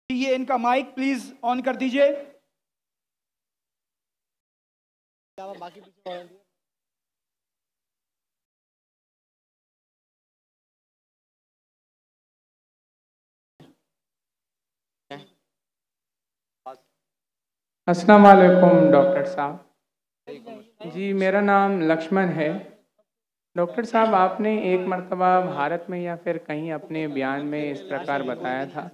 ये इनका mic please on कर दीजिए। अस्सलाम वालेकुम डॉक्टर साहब। जी मेरा नाम लक्ष्मण है। डॉक्टर साहब, आपने एक मर्तबा भारत में या फिर कहीं अपने बयान में इस प्रकार बताया था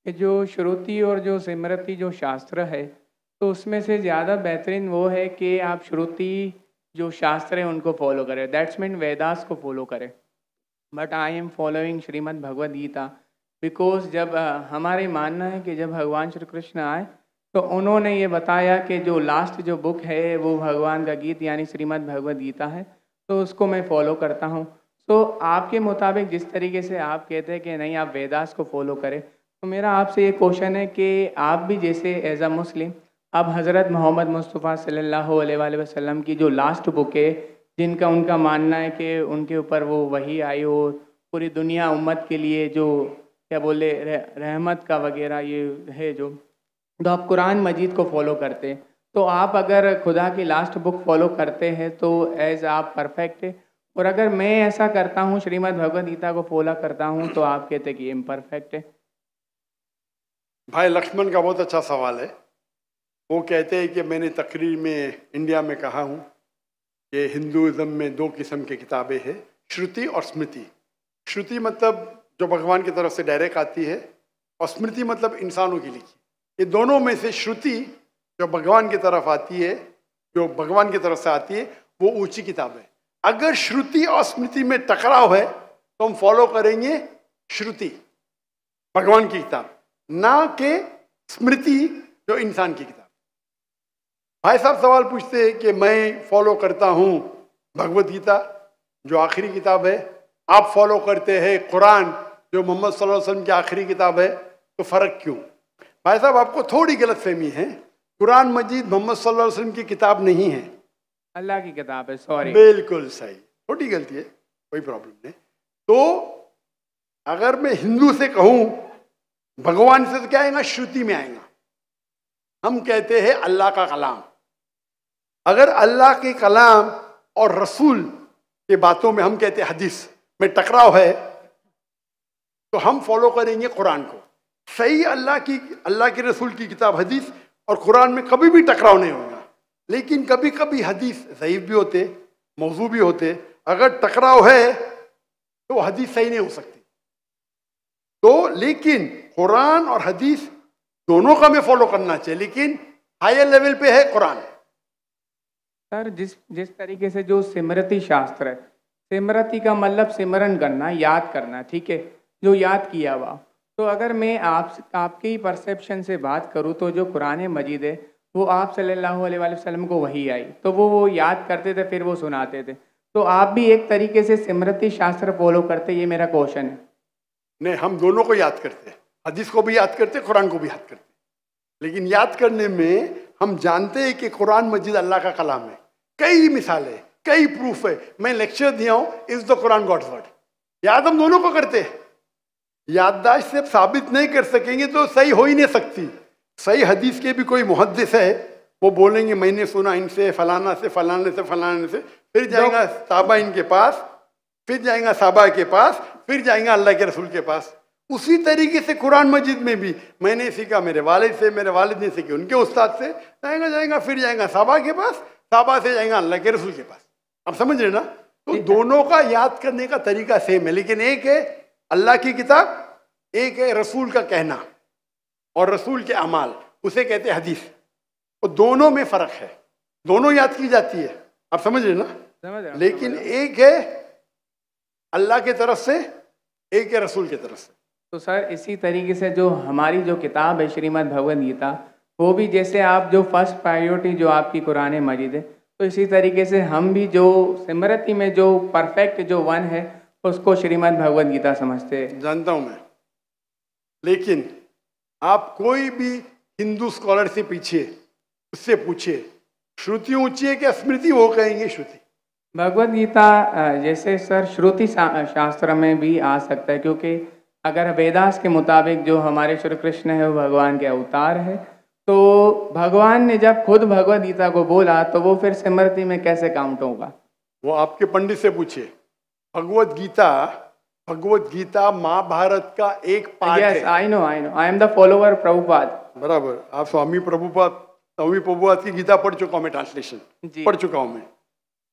कि जो श्रुति और जो स्मृति जो शास्त्र है, तो उसमें से ज़्यादा बेहतरीन वो है कि आप श्रुति जो शास्त्र है उनको फॉलो करें, दैट्स मीन वेदास को फॉलो करें। But I am following Shrimad Bhagavad Gita because जब हमारे मानना है कि जब भगवान श्री कृष्ण आए तो उन्होंने ये बताया कि जो लास्ट जो बुक है वो भगवान का गीत यानी श्रीमद् भगवद गीता है, तो उसको मैं फॉलो करता हूँ। तो आपके मुताबिक जिस तरीके से आप कहते हैं कि नहीं आप वेदास को फॉलो करें, तो मेरा आपसे ये क्वेश्चन है कि आप भी जैसे एज अ मुस्लिम अब हज़रत मोहम्मद मुस्तफ़ा सल्लल्लाहु अलैहि वसल्लम की जो लास्ट बुक है, जिनका उनका मानना है कि उनके ऊपर वो वही आई हो पूरी दुनिया उम्मत के लिए जो क्या बोले रहमत का वगैरह ये है जो, तो आप कुरान मजीद को फॉलो करते हैं। तो आप अगर खुदा की लास्ट बुक फॉलो करते हैं तो एज आप परफेक्ट है, और अगर मैं ऐसा करता हूँ श्रीमद् भगवद गीता को फॉलो करता हूँ तो आप कहते हैं कि इम्परफेक्ट है। भाई लक्ष्मण का बहुत अच्छा सवाल है। वो कहते हैं कि मैंने तकरीर में इंडिया में कहा हूँ कि हिंदुज़म में दो किस्म की किताबें हैं, श्रुति और स्मृति। श्रुति मतलब जो भगवान की तरफ से डायरेक्ट आती है, और स्मृति मतलब इंसानों की लिखी। ये दोनों में से श्रुति जो भगवान की तरफ आती है, जो भगवान की तरफ से आती है, वो ऊंची किताब है। अगर श्रुति और स्मृति में टकराव है तो हम फॉलो करेंगे श्रुति, भगवान की किताब, ना कि स्मृति जो इंसान की किताब। भाई साहब सवाल पूछते हैं कि मैं फॉलो करता हूँ भगवद गीता जो आखिरी किताब है, आप फॉलो करते हैं कुरान जो मोहम्मद सल्लल्लाहु अलैहि वसल्लम की आखिरी किताब है, तो फर्क क्यों? भाई साहब आपको थोड़ी गलतफहमी है। कुरान मजीद मोहम्मद सल्लल्लाहु अलैहि वसल्लम की किताब नहीं है, अल्लाह की किताब है। सॉरी, बिल्कुल सही, छोटी गलती है, कोई प्रॉब्लम नहीं। तो अगर मैं हिंदू से कहूँ भगवान से, तो क्या आएगा? श्रुति में आएगा। हम कहते हैं अल्लाह का कलाम। अगर अल्लाह के कलाम और रसूल के बातों में हम कहते हैं हदीस में टकराव है, तो हम फॉलो करेंगे कुरान को। सही अल्लाह के रसूल की किताब हदीस और कुरान में कभी भी टकराव नहीं होगा। लेकिन कभी कभी हदीस ज़ईफ भी होते, मौजू भी होते। अगर टकराव है तो हदीस सही नहीं हो सकती। तो लेकिन कुरान और हदीस दोनों का हमें फॉलो करना चाहिए, लेकिन हायर लेवल पे है कुरान। सर जिस तरीके से जो स्मृति शास्त्र है, स्मृति का मतलब सिमरन करना, याद करना, ठीक है, जो याद किया हुआ। तो अगर मैं आपके ही परसेप्शन से बात करूँ तो जो कुरान मजीद है वो आप सल्लल्लाहु अलैहि वसल्लम को वही आई, तो वो याद करते थे, फिर वो सुनाते थे। तो आप भी एक तरीके से स्मृति शास्त्र फॉलो करते, ये मेरा क्वेश्चन है। नहीं, हम दोनों को याद करते हैं, हदीस को भी याद करते हैं, कुरान को भी याद करते हैं। लेकिन याद करने में हम जानते हैं कि कुरान मजीद अल्लाह का कलाम है। कई मिसालें, कई प्रूफ है। मैं लेक्चर दिया हूँ, is the Quran God's word. याद हम दोनों को करते हैं। याददाश्त से साबित नहीं कर सकेंगे तो सही हो ही नहीं सकती। सही हदीस के भी कोई मुहद्दिस है, वो बोलेंगे मैंने सुना इनसे फलाना से फलाने से फलाने से, फिर जाएगा साहबा इनके पास, फिर जाएगा साहबा के पास, फिर जाएगा अल्लाह के रसूल के पास। उसी तरीके से कुरान मजीद में भी मैंने सीखा मेरे वालिद से, मेरे वालिद ने सीखी उनके उस्ताद से, जाएगा फिर जाएगा साहबा के पास, साहबा से जाएगा अल्लाह के रसूल के पास। आप समझ रहे ना? तो दोनों का याद करने का तरीका सेम है, लेकिन एक है अल्लाह की किताब, एक है रसूल का कहना और रसूल के अमाल, उसे कहते हैं हदीस। तो दोनों में फर्क है, दोनों याद की जाती है। आप समझ रहे ना? समझ रहे, लेकिन एक है अल्लाह की तरफ से, एक है रसूल की तरफ से। तो सर इसी तरीके से जो हमारी जो किताब है श्रीमद् भगवद गीता, वो भी जैसे आप जो फर्स्ट प्रायोरिटी जो आपकी कुरान मजीद है, तो इसी तरीके से हम भी जो स्मृति में जो परफेक्ट जो वन है उसको श्रीमद् भगवद गीता समझते हैं। जानता हूं मैं, लेकिन आप कोई भी हिंदू स्कॉलर से पीछे उससे पूछिए श्रुति ऊंची है क्या स्मृति, वो कहेंगे श्रुति। भगवद गीता जैसे सर श्रुति शास्त्र में भी आ सकता है, क्योंकि अगर वेदास के मुताबिक जो हमारे श्री कृष्ण है वो भगवान के अवतार है, तो भगवान ने जब खुद भगवद गीता को बोला तो वो फिर स्मृति में कैसे काउंट होगा? वो आपके पंडित से पूछिए। भगवत गीता महाभारत का एक पार्ट है। Yes, I know, I am the follower Prabhupada. बराबर, आप स्वामी प्रभुपाद की गीता पढ़ चुका हूं मैं, ट्रांसलेशन पढ़ चुका हूं मैं।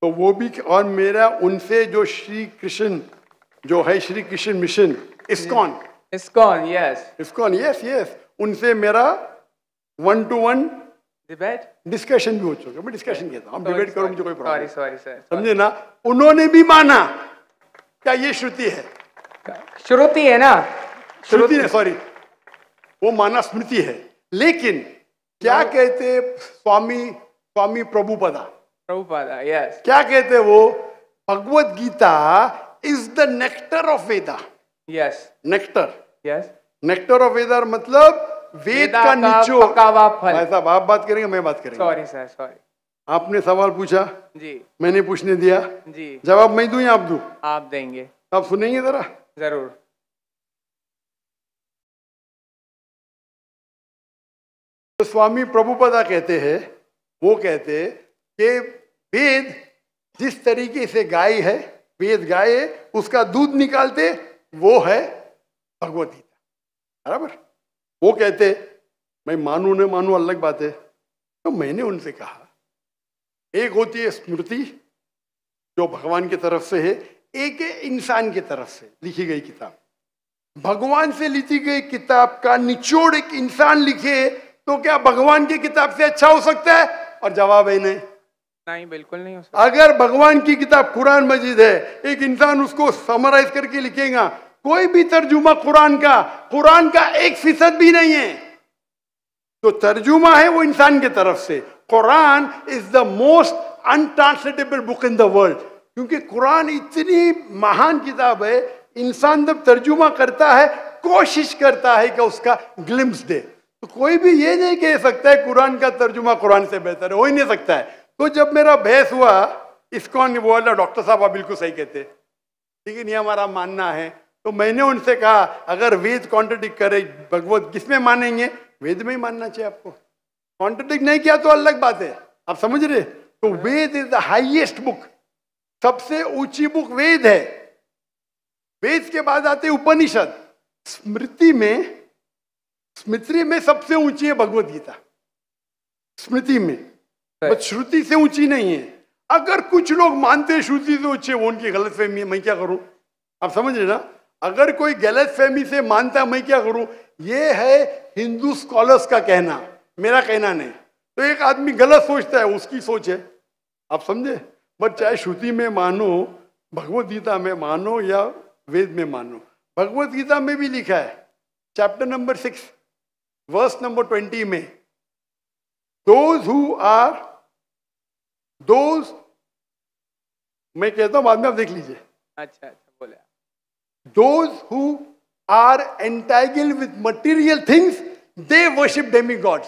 तो वो भी, और मेरा उनसे जो श्री कृष्ण जो है, Shri Krishna mission ISKCON, yes, उनसे मेरा 1-to-1 डिस्कशन भी हो चुका। मैं डिस्कशन कहता हूँ, हम डिबेट करो, मुझे कोई प्रॉब्लम, सॉरी सर, समझे ना। उन्होंने भी माना क्या ये श्रुति है, श्रुति है ना, श्रुति है, सॉरी, वो माना स्मृति है। लेकिन क्या कहते स्वामी प्रभुपादा, यस, क्या कहते वो, Bhagavad Gita is the nectar of Veda. Yes, nectar, yes, nectar of Veda मतलब वेद का निचोड़। भाई साहब, आप बात करेंगे, मैं बात करेंगे। Sorry sir, sorry. आपने सवाल पूछा जी, मैंने पूछने दिया जी, जवाब मैं दूं या आप दूं? आप देंगे। आप सुनेंगे जरा? जरूर। तो स्वामी प्रभुपादा कहते हैं, वो कहते कि वेद जिस तरीके से गाय है, वेद गाय है, उसका दूध निकालते वो है भगवत गीता। बराबर, वो कहते, मैं मानू न मानू अलग बात है। तो मैंने उनसे कहा, एक होती है स्मृति जो भगवान की तरफ से है, एक है इंसान की तरफ से लिखी गई किताब। भगवान से लिखी गई किताब का निचोड़ एक इंसान लिखे तो क्या भगवान की किताब से अच्छा हो सकता है? और जवाब है नहीं, बिल्कुल नहीं हो सकता। अगर भगवान की किताब कुरान मजीद है, एक इंसान उसको समराइज करके लिखेगा, कोई भी तर्जुमा कुरान का 1% भी नहीं है। तो तर्जुमा है वो इंसान की तरफ से। Quran is the most untranslatable book in the world, क्योंकि कुरान इतनी महान किताब है, इंसान जब तर्जुमा करता है, कोशिश करता है कि उसका ग्लिम्स दे। तो कोई भी ये नहीं कह सकता है कुरान का तर्जुमा कुरान से बेहतर है, हो ही नहीं सकता है। तो जब मेरा बहस हुआ, इस्कॉन बोला डॉक्टर साहब आप बिल्कुल सही कहते, लेकिन ये हमारा मानना है। तो मैंने उनसे कहा, अगर वेद कॉन्ट्रडिक्ट करे, भगवत किसमें मानेंगे? वेद में ही मानना चाहिए आपको। कॉन्ट्रडिक्ट नहीं किया तो अलग बात है, आप समझ रहे? तो वेद इज द हाईएस्ट बुक, सबसे ऊंची बुक वेद है। वेद के बाद आते उपनिषद। स्मृति में सबसे ऊंची है भगवत गीता, स्मृति में, बस श्रुति से ऊंची नहीं है। अगर कुछ लोग मानते हैं श्रुति से ऊंची है, वो उनकी गलतफहमी है, मैं क्या करूं? आप समझ रहे ना? अगर कोई गलतफहमी से मानता है, मैं क्या करूं? ये है हिंदू स्कॉलर्स का कहना, मेरा कहना नहीं। तो एक आदमी गलत सोचता है, उसकी सोच है, आप समझे? बट चाहे श्रुति में मानो, भगवत गीता में मानो या वेद में मानो, भगवत गीता में भी लिखा है, चैप्टर नंबर 6 वर्स नंबर 20 में, दोज मैं कहता हूं, बाद में आप देख लीजिए। अच्छा, बोले। Those who are entangled with material things, they worship demigods.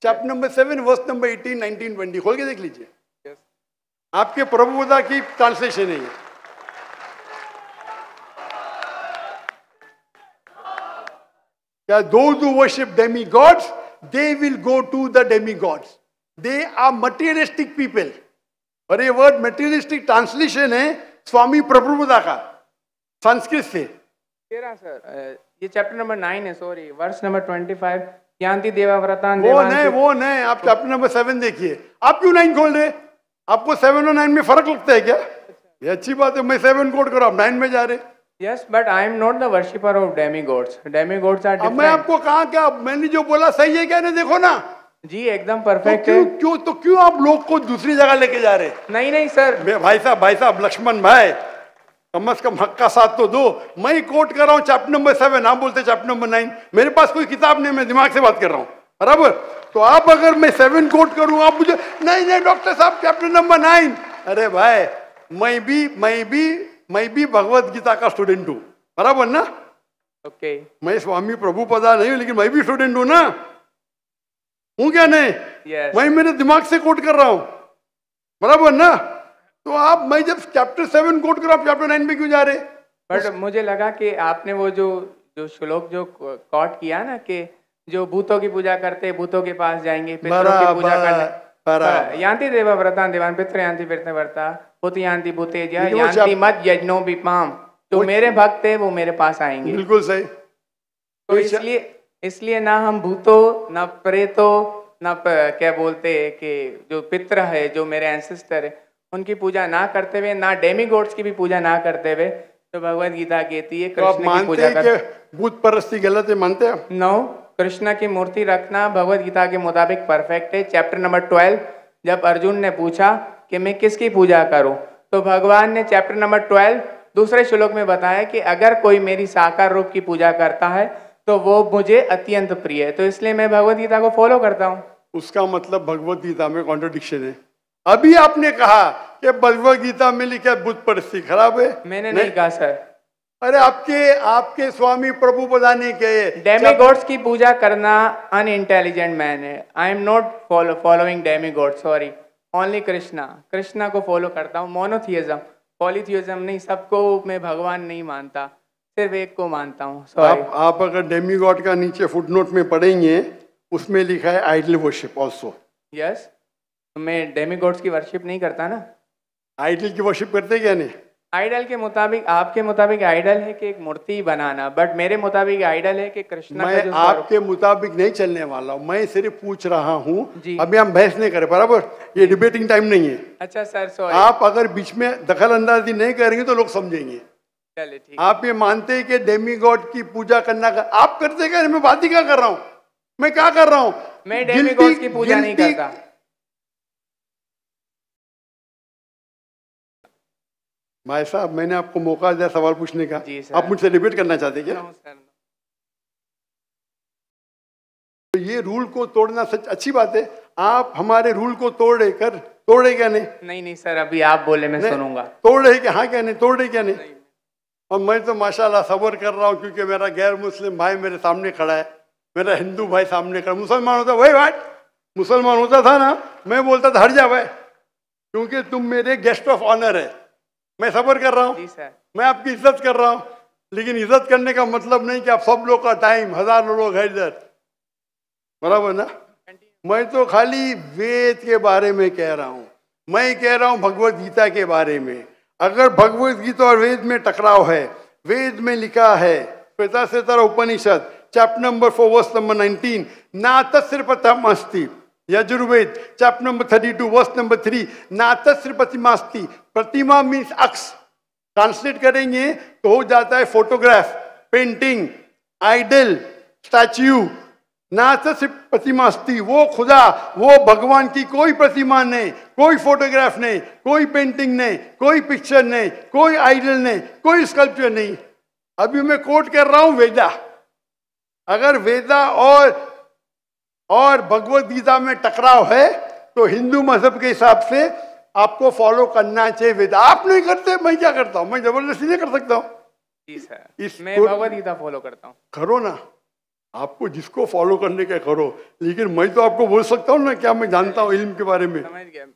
Chapter number 7, verse number 18, 19, 20. खोल के देख लीजिए। Yes. आपके प्रभुपादा की ट्रांसलेशन है ये। क्या those who worship demigods, they will go to the demigods. They are materialistic people. और ये वर्ड materialistic ट्रांसलेशन है स्वामी प्रभुपादा का, संस्कृत से। सर, ये चैप्टर नंबर 9 है, सॉरी, वर्स नंबर 25, यान्ति देवाव्रतान। वो नहीं, आप चैप्टर नंबर 7 देखिए। आप क्यों 9 खोल रहे? आपको 7 और 9 में फर्क लगता है क्या? ये अच्छी बात है, मैं 7 कोट करो, आप 9 में जा रहे। Yes, but I am not the worshipper of demigods. Demigods are different. मैं आपको कहा क्या, मैंने जो बोला सही है क्या? नहीं, देखो ना जी, एकदम परफेक्ट है। क्यों आप लोग को दूसरी जगह लेके जा रहे? नहीं सर, भाई साहब लक्ष्मण भाई, कम से कम हक का साथ तो दो। मैं कोट कर रहा हूँ चैप्टर नंबर 7, आप बोलते चैप्टर नंबर 9। मेरे पास कोई किताब नहीं, मैं दिमाग से बात कर रहा हूँ, बराबर? तो आप अगर मैं 7 कोट करूँ, आप मुझे नहीं डॉक्टर साहब चैप्टर नंबर 9। अरे भाई, मैं भी भगवत गीता का स्टूडेंट हूँ, बराबर ना? ओके। मैं स्वामी प्रभुपादा नहीं हूँ, लेकिन मैं भी स्टूडेंट हूँ ना, हूँ क्या नहीं? मैं मेरे दिमाग से कोट कर रहा हूँ, बराबर ना? तो आप, मैं जब चैप्टर 7 कोट कर रहा हूँ, चैप्टर 9 में क्यों जा रहे? बट मुझे लगा कि आपने वो जो जो श्लोक जो कोट किया ना कि जो भूतों की पूजा करते भूतों के पास जाएंगे, पितरों की पूजा करने, यान्ति देवा व्रता देवान पितृ यान्ति पितृ व्रता भूत यान्ति भूतेज यान्ति मत यज्ञो विपाम। जो मेरे भक्त है वो मेरे पास आएंगे। बिल्कुल सही। तो इसलिए ना हम भूतों ना प्रेतों ना क्या बोलते हैं कि जो पितृ है जो मेरे एंसेस्टर है उनकी पूजा ना करते हुए, ना डेमीगॉड्स की भी पूजा ना करते हुए, तो भगवत गीता कहती है कृष्ण की पूजा कर। भूत परस्ती गलत है, मानते हैं? नो, कृष्ण की मूर्ति रखना भगवत गीता के मुताबिक परफेक्ट है। चैप्टर नंबर 12 जब अर्जुन ने पूछा कि मैं किसकी पूजा करूं, तो भगवान ने चैप्टर नंबर 12 दूसरे श्लोक में बताया कि अगर कोई मेरी साकार रूप की पूजा करता है तो वो मुझे अत्यंत प्रिय है। तो इसलिए मैं भगवत गीता को फॉलो करता हूँ। उसका मतलब भगवत गीता में कॉन्ट्रडिक्शन है। अभी आपने कहा कि भगवत गीता में लिखा भूत परस्ती खराब है। मैंने नहीं कहा सर। अरे आपके स्वामी प्रभु बताने के डेमीगॉड्स की पूजा करना अनइंटेलिजेंट मैन है। आई am not following demigod, sorry, only Krishna को फॉलो करता हूँ। मोनोथियज्म, पॉलीथियज्म नहीं, सबको मैं भगवान नहीं मानता, सिर्फ एक को मानता हूँ। सॉरी। आप अगर डेमीगॉड का नीचे फुटनोट में पढ़ेंगे उसमें लिखा है आइडल वर्शिप ऑल्सो। यस, मैं डेमीगॉड्स की वर्शिप नहीं करता ना। आइडल की वर्शिप करते क्या नहीं? आइडल के मुताबिक, आपके मुताबिक आइडल है कि एक मूर्ति बनाना, बट मेरे मुताबिक आइडल है कि कृष्ण। मैं आपके मुताबिक नहीं चलने वाला हूँ, मैं सिर्फ पूछ रहा हूँ। अभी हम बहस नहीं करें, बराबर? ये डिबेटिंग टाइम नहीं है। अच्छा सर, सॉरी। आप अगर बीच में दखल अंदाजी नहीं करेंगे तो लोग समझेंगे। चलिए ठीक। आप ये मानते हैं कि डेमीगॉड की पूजा करना आप करते क्या? मैं बात ही क्या कर रहा हूँ, मैं क्या कर रहा हूँ? मैं डेमीगॉड की पूजा नहीं करता। भाई साहब, मैंने आपको मौका दिया सवाल पूछने का, आप मुझसे डिबेट करना चाहते क्या? तो ये रूल को तोड़ना सच अच्छी बात है। आप हमारे रूल को तोड़े क्या नहीं? नहीं सर, अभी आप बोले मैं सुनूंगा। तोड़ रहे क्या? हाँ क्या नहीं? तोड़ रहे क्या नहीं? और मैं तो माशाल्लाह सब्र कर रहा हूँ क्योंकि मेरा गैर मुस्लिम भाई मेरे सामने खड़ा है, मेरा हिंदू भाई सामने खड़ा। मुसलमान होता वही बात, मुसलमान होता था ना, मैं बोलता था हट जा भाई, क्योंकि तुम मेरे गेस्ट ऑफ ऑनर है। मैं सब्र कर रहा हूँ, मैं आपकी इज्जत कर रहा हूँ, लेकिन इज्जत करने का मतलब नहीं कि आप सब लोग का टाइम, हजारों लोग है इधर, बराबर ना? मैं तो खाली वेद के बारे में कह रहा हूँ, मैं कह रहा हूँ भगवत गीता के बारे में। अगर भगवत गीता और वेद में टकराव है, वेद में लिखा है Shvetashvatara Upanishad chapter number 4 verse number 19, ना तस्य प्रतिमास्ति। Yajurveda chapter number 32 verse number 3, ना तस्य प्रतिमास्ति। प्रतिमा मीन्स अक्स, ट्रांसलेट करेंगे तो हो जाता है फोटोग्राफ, पेंटिंग, आइडल, स्टैच्यू। ना तस्य प्रतिमास्ति, वो खुदा, वो भगवान की कोई प्रतिमा नहीं, कोई फोटोग्राफ नहीं, कोई पेंटिंग नहीं, कोई पिक्चर नहीं, कोई आइडल नहीं, कोई स्कल्पचर नहीं। अभी मैं कोट कर रहा हूं वेदा। अगर वेदा और भगवत गीता में टकराव है तो हिंदू मजहब के हिसाब से आपको फॉलो करना चाहिए वेदा। आप नहीं करते, मैं क्या करता हूं? मैं जबरदस्ती नहीं कर सकता हूं। जी सर, मैं भगवत गीता फॉलो करता हूं। करो ना, आपको जिसको फॉलो करने का करो, लेकिन मैं तो आपको बोल सकता हूँ ना क्या मैं जानता हूँ इल्म के बारे में।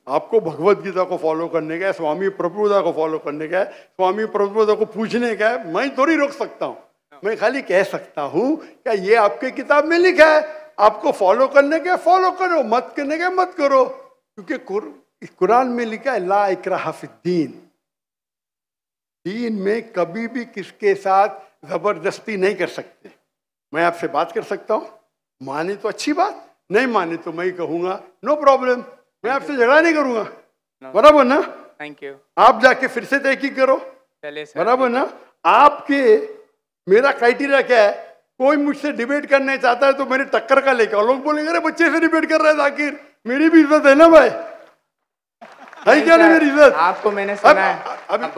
आपको भगवत गीता को फॉलो करने का है, स्वामी प्रभुदा को फॉलो करने का है, स्वामी प्रभुदा को पूछने का है। मैं थोड़ी रोक सकता हूँ, मैं खाली कह सकता हूँ क्या ये आपके किताब में लिखा है, आपको फॉलो करने का फॉलो करो, मत करने का मत करो। क्योंकि कुरान में लिखा है ला इकराहा फिद्दीन, दीन में कभी भी किसके साथ जबरदस्ती नहीं कर सकते। मैं आपसे बात कर सकता हूँ, माने तो अच्छी बात, नहीं माने तो मैं कहूँगा नो प्रॉब्लम, मैं आपसे झगड़ा नहीं करूँगा, बराबर ना? Thank you. आप जाके फिर से तहकीक करो, बराबर ना? आपके मेरा क्राइटेरिया क्या है? कोई मुझसे डिबेट करने चाहता है तो मेरे टक्कर का लेकर, लोग बोलेंगे अरे बच्चे से डिबेट कर रहे हैं जाकिर, मेरी भी इज्जत है ना भाई, है क्या नहीं मेरी इज्जत? आपको मैंने सुना है।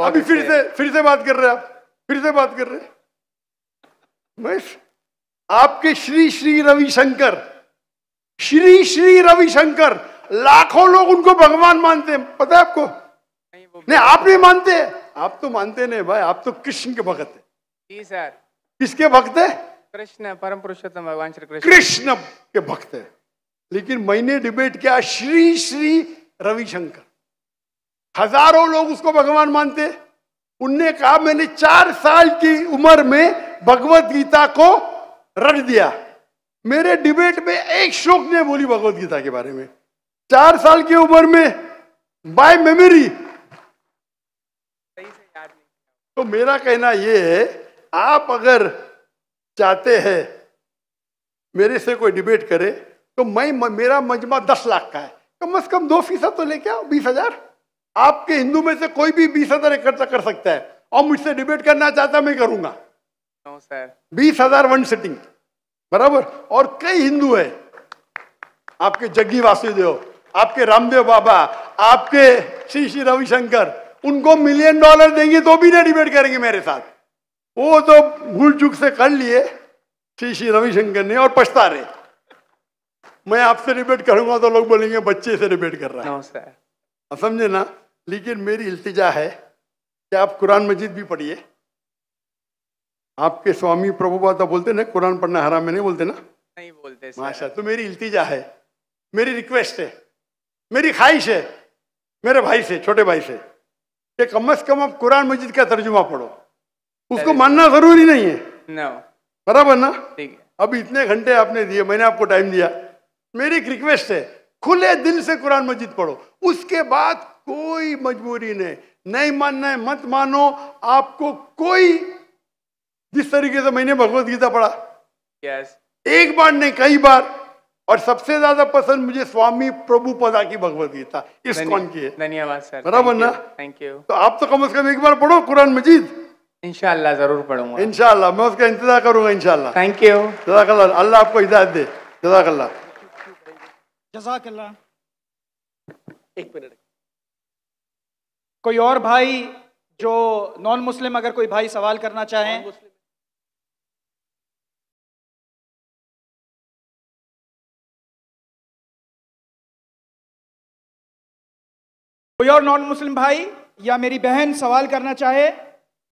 अभी फिर से बात कर रहे हैं आप, फिर से बात कर रहे हैं। मैं आपके श्री रविशंकर लाखों लोग उनको भगवान मानते हैं, पता है आपको? नहीं, आप नहीं मानते, आप तो मानते नहीं भाई, आप तो कृष्ण के भक्त है। जी सर। किसके भक्त है? कृष्ण, परम पुरुषोत्तम भगवान श्री कृष्ण, कृष्ण के भक्त है। लेकिन मैंने डिबेट किया श्री रविशंकर, हजारों लोग उसको भगवान मानते। उनने कहा मैंने 4 साल की उम्र में भगवत गीता को रट दिया। मेरे डिबेट में एक श्लोक ने बोली भगवत गीता के बारे में। 4 साल की उम्र में बाय मेमोरी। तो मेरा कहना यह है, आप अगर चाहते हैं मेरे से कोई डिबेट करे तो मेरा मजमा 10 लाख का है, कम से कम 2% तो लेके आओ, 20,000। आपके हिंदू में से कोई भी 20,000 इकट्ठा कर सकता है और मुझसे डिबेट करना चाहता मैं करूंगा। 20,000 वन सिटिंग, बराबर। और कई हिंदू है, आपके जग्गी वासुदेव, आपके रामदेव बाबा, आपके श्री श्री रविशंकर, उनको $1 मिलियन देंगे तो भी नहीं डिबेट करेंगे मेरे साथ। वो तो भूल चूक से कर लिए श्री श्री रविशंकर ने और पछता रहे। मैं आपसे डिबेट करूंगा तो लोग बोलेंगे बच्चे से डिबेट कर रहा है। आप समझे ना। लेकिन मेरी इल्तिजा है कि आप कुरान मजीद भी पढ़िए। आपके स्वामी प्रभुपाद बोलते ना कुरान पढ़ना हराम में, नहीं बोलते ना? नहीं बोलते माशा। तो मेरी इल्तिजा है, मेरी रिक्वेस्ट है, मेरी ख्वाहिश है मेरे भाई से, छोटे भाई से, कि कम से कम आप कुरान मजीद का तर्जुमा पढ़ो। उसको मानना जरूरी नहीं है, बराबर ना? ठीक है। अभी इतने घंटे आपने दिए, मैंने आपको टाइम दिया। मेरी एक रिक्वेस्ट है, खुले दिल से कुरान मजीद पढ़ो। उसके बाद कोई मजबूरी नहीं मानना है मत मानो। आपको कोई, जिस तरीके से मैंने भगवत गीता पढ़ा, एक बार नहीं कई बार, और सबसे ज्यादा पसंद मुझे स्वामी प्रभुपदा की भगवत गीता, इस्कॉन की है। धन्यवाद सर, बराबर ना? Thank you. तो आप तो कम से कम एक बार पढ़ो कुरान मजीद। इंशाअल्लाह जरूर पढ़ूंगा। इंशाअल्लाह मैं उसका इंतजार करूंगा इंशाअल्लाह। Thank you. जज़ाकल्लाह, अल्लाह आपको हिदायत दे। जज़ाकल्लाह। जज़ाकल्लाह। एक मिनट। कोई और भाई जो नॉन मुस्लिम, अगर कोई भाई सवाल करना चाहें? कोई और नॉन मुस्लिम भाई या मेरी बहन सवाल करना चाहे?